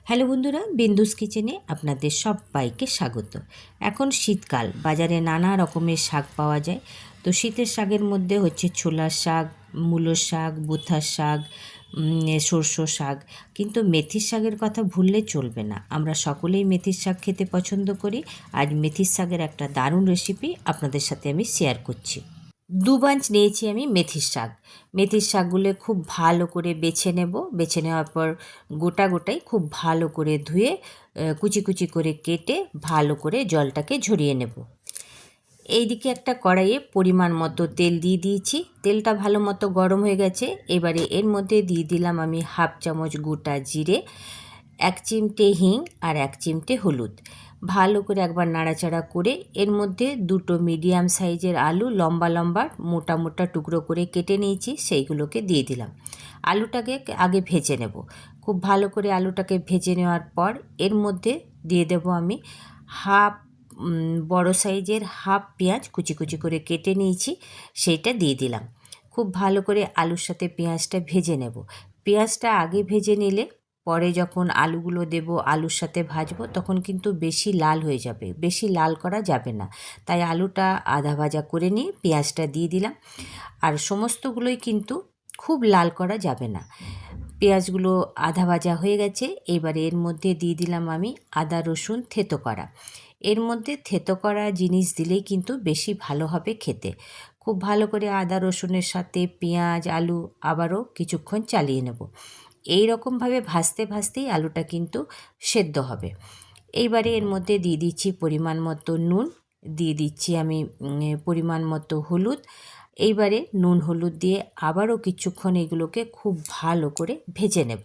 Hello বন্ধুরা, বিন্দুস কিচেনে আপনাদের সবাইকে স্বাগত। এখন শীতকাল, বাজারে নানা রকমের শাক পাওয়া যায়। তো শীতের শাকের মধ্যে হচ্ছে ছোলার শাক, মূলোর শাক, বুথার শাক, সর্ষে শাক, কিন্তু মেথির শাকের কথা ভুললে চলবে না। আমরা সকলেই মেথির শাক খেতে পছন্দ করি। আজ মেথির শাকের একটা দারুণ রেসিপি আপনাদের সাথে আমি শেয়ার করছি। 2 বাঞ্চ নিয়েছি আমি মেথির শাক। মেথির শাকগুলো খুব ভালো করে বেছে নেব। বেছে নেওয়ার পর গোটাই খুব ভালো করে ধুয়ে কুচি কুচি করে কেটে ভালো করে জলটাকে ঝরিয়ে নেব। এইদিকে একটা কড়াইয়ে পরিমাণ মতো তেল দিয়ে দিয়েছি। তেলটা ভালো মতো গরম হয়ে গেছে। এবারে এর মধ্যে দিয়ে দিলাম আমি হাফ চামচ গোটা জিরে, 1 চিমটে হিং আর 1 চিমটে হলুদ। ভালো করে একবার নাড়াচাড়া করে এর মধ্যে 2টো মিডিয়াম সাইজের আলু লম্বা লম্বা মোটা মোটা টুকরো করে কেটে নিয়েছি, সেইগুলোকে দিয়ে দিলাম। আলুটাকে আগে ভেজে নেব। খুব ভালো করে আলুটাকে ভেজে নেওয়ার পর এর মধ্যে দিয়ে দেব আমি বড় সাইজের হাফ পেঁয়াজ কুচি কুচি করে কেটে নিয়েছি, সেইটা দিয়ে দিলাম। খুব ভালো করে আলুর সাথে পেঁয়াজটা ভেজে নেব। পেঁয়াজটা আগে ভেজে নিলে পরে যখন আলুগুলো দেব, আলুর সাথে ভাজবো, তখন কিন্তু বেশি লাল হয়ে যাবে, বেশি লাল করা যাবে না। তাই আলুটা আধা ভাজা করে নিয়ে পেঁয়াজটা দিয়ে দিলাম। আর সমস্তগুলোই কিন্তু খুব লাল করা যাবে না। পেঁয়াজগুলো আধা ভাজা হয়ে গেছে। এবারে এর মধ্যে দিয়ে দিলাম আমি আদা রসুন থেতো করা। এর মধ্যে থেতো করা জিনিস দিলেই কিন্তু বেশি ভালো হবে খেতে। খুব ভালো করে আদা রসুনের সাথে পেঁয়াজ আলু আবারও কিছুক্ষণ চালিয়ে নেব। এই রকমভাবে ভাজতে ভাজতেই আলুটা কিন্তু সেদ্ধ হবে। এইবারে এর মধ্যে দিয়ে দিচ্ছি পরিমাণ মতো নুন, দিয়ে দিচ্ছি আমি পরিমাণ মতো হলুদ। এইবারে নুন হলুদ দিয়ে আবারও কিছুক্ষণ এগুলোকে খুব ভালো করে ভেজে নেব।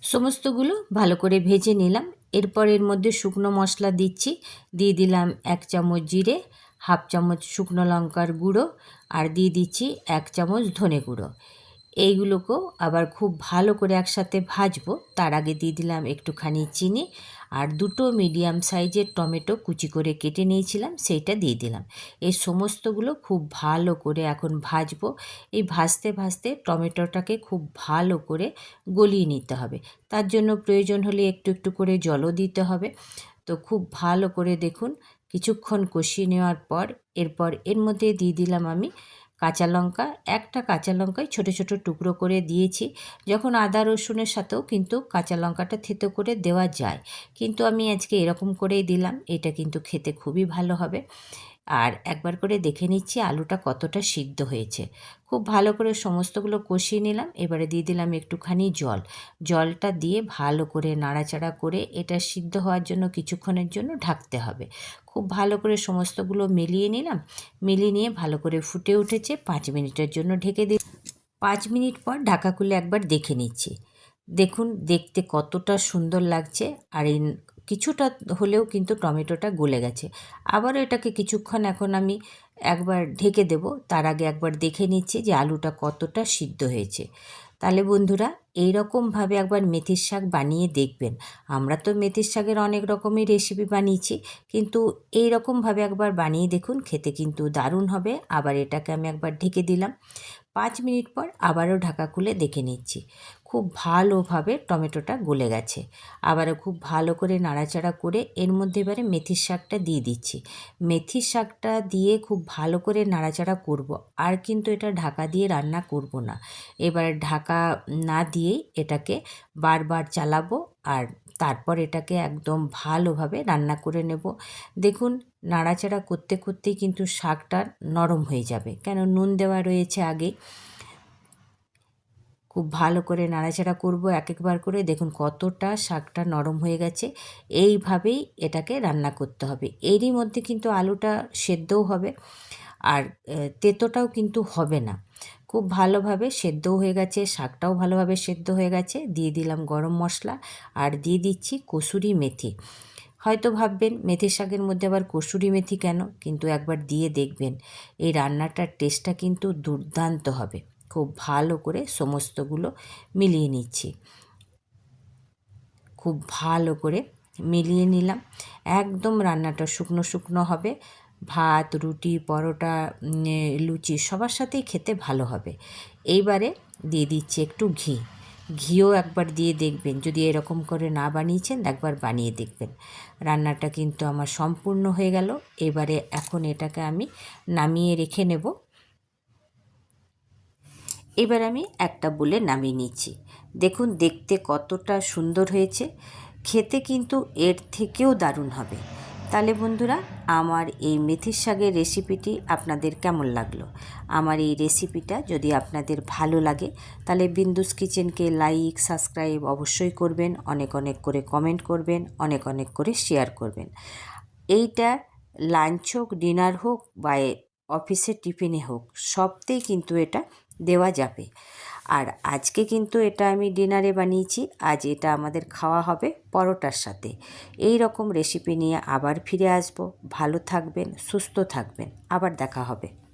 সমস্তগুলো ভালো করে ভেজে নিলাম। এরপর এর মধ্যে শুকনো মশলা দিচ্ছি। দিয়ে দিলাম 1 চামচ জিরে, হাফ চামচ শুকনো লঙ্কার গুঁড়ো, আর দিয়ে দিচ্ছি 1 চামচ ধনে গুঁড়ো। এইগুলোকেও আবার খুব ভালো করে একসাথে ভাজবো। তার আগে দিয়ে দিলাম একটুখানি চিনি, আর 2টো মিডিয়াম সাইজের টমেটো কুচি করে কেটে নিয়েছিলাম, সেইটা দিয়ে দিলাম। এই সমস্তগুলো খুব ভালো করে এখন ভাজবো। এই ভাজতে ভাজতে টমেটোটাকে খুব ভালো করে গলিয়ে নিতে হবে। তার জন্য প্রয়োজন হলে একটু একটু করে জলও দিতে হবে। তো খুব ভালো করে দেখুন কিছুক্ষণ কষিয়ে নেওয়ার পর এরপর এর মধ্যে দিয়ে দিলাম আমি কাঁচা লঙ্কা। একটা কাঁচা লঙ্কায় ছোটো ছোটো টুকরো করে দিয়েছি। যখন আদা রসুনের সাথেও কিন্তু কাঁচা লঙ্কাটা থেতো করে দেওয়া যায়, কিন্তু আমি আজকে এরকম করেই দিলাম। এটা কিন্তু খেতে খুবই ভালো হবে। আর একবার করে দেখে নিচ্ছি আলুটা কতটা সিদ্ধ হয়েছে। খুব ভালো করে সমস্তগুলো কষিয়ে নিলাম। এবারে দিয়ে দিলাম একটুখানি জল। জলটা দিয়ে ভালো করে নাড়াচাড়া করে এটা সিদ্ধ হওয়ার জন্য কিছুক্ষণের জন্য ঢাকতে হবে। খুব ভালো করে সমস্তগুলো মিলিয়ে নিলাম। মিলিয়ে নিয়ে ভালো করে ফুটে উঠেছে। 5 মিনিটের জন্য ঢেকে দিই। 5 মিনিট পর ঢাকা খুলে একবার দেখে নিচ্ছি। দেখুন দেখতে কতটা সুন্দর লাগছে। আর এই কিছুটা হলেও কিন্তু টমেটোটা গলে গেছে। আবারও এটাকে কিছুক্ষণ এখন আমি একবার ঢেকে দেব। তার আগে একবার দেখে নিচ্ছি যে আলুটা কতটা সিদ্ধ হয়েছে। তাহলে বন্ধুরা এই রকমভাবে একবার মেথির শাক বানিয়ে দেখবেন। আমরা তো মেথির শাকের অনেক রকমের রেসিপি বানিয়েছি, কিন্তু এই রকমভাবে একবার বানিয়ে দেখুন, খেতে কিন্তু দারুণ হবে। আবার এটাকে আমি একবার ঢেকে দিলাম। 5 মিনিট পর আবারও ঢাকা খুলে দেখে নিচ্ছি। খুব ভালোভাবে টমেটোটা গলে গেছে। আবারও খুব ভালো করে নাড়াচাড়া করে এর মধ্যে এবারে মেথির শাকটা দিয়ে দিচ্ছি। মেথির শাকটা দিয়ে খুব ভালো করে নাড়াচাড়া করব। আর কিন্তু এটা ঢাকা দিয়ে রান্না করব না। এবার ঢাকা না দিয়েই এটাকে বারবার চালাবো, আর তারপর এটাকে একদম ভালোভাবে রান্না করে নেব। দেখুন নাড়াচাড়া করতে করতেই কিন্তু শাকটা নরম হয়ে যাবে, কেন নুন দেওয়া রয়েছে আগে। খুব ভালো করে নাড়াচাড়া করব এক একবার করে। দেখুন কতটা শাকটা নরম হয়ে গেছে। এইভাবেই এটাকে রান্না করতে হবে। এরই মধ্যে কিন্তু আলুটা সেদ্ধও হবে, আর তেতোটাও কিন্তু হবে না। খুব ভালোভাবে সেদ্ধও হয়ে গেছে, শাকটাও ভালোভাবে সেদ্ধ হয়ে গেছে। দিয়ে দিলাম গরম মশলা, আর দিয়ে দিচ্ছি কসুরি মেথি। হয়তো ভাববেন মেথির শাকের মধ্যে আবার কসুরি মেথি কেন, কিন্তু একবার দিয়ে দেখবেন। এই রান্নাটার টেস্টটা কিন্তু দুর্দান্ত হবে। খুব ভালো করে সমস্তগুলো মিলিয়ে নিচ্ছি। খুব ভালো করে মিলিয়ে নিলাম। একদম রান্নাটা শুকনো শুকনো হবে। ভাত রুটি পরোটা লুচি সবার সাথেই খেতে ভালো হবে। এইবারে দিয়ে দিচ্ছি একটু ঘি। ঘিও একবার দিয়ে দেখবেন, যদি এরকম করে না বানিয়েছেন একবার বানিয়ে দেখবেন। রান্নাটা কিন্তু আমার সম্পূর্ণ হয়ে গেল। এবারে এখন এটাকে আমি নামিয়ে রেখে নেব। এবার আমি একটা বলে নামিয়ে নিচ্ছি। দেখুন দেখতে কতটা সুন্দর হয়েছে, খেতে কিন্তু এর থেকেও দারুণ হবে। তাহলে বন্ধুরা, আমার এই মেথির শাকের রেসিপিটি আপনাদের কেমন লাগলো? আমার এই রেসিপিটা যদি আপনাদের ভালো লাগে তাহলে বিন্দুস কিচেনকে লাইক সাবস্ক্রাইব অবশ্যই করবেন, অনেক অনেক করে কমেন্ট করবেন, অনেক অনেক করে শেয়ার করবেন। এইটা লাঞ্চ হোক, ডিনার হোক বা অফিসের টিফিনে হোক, সবতেই কিন্তু এটা দেওয়া যাবে। আর আজকে কিন্তু এটা আমি ডিনারে বানিয়েছি। আজ এটা আমাদের খাওয়া হবে পরোটার সাথে। এই রকম রেসিপি নিয়ে আবার ফিরে আসবো। ভালো থাকবেন, সুস্থ থাকবেন, আবার দেখা হবে।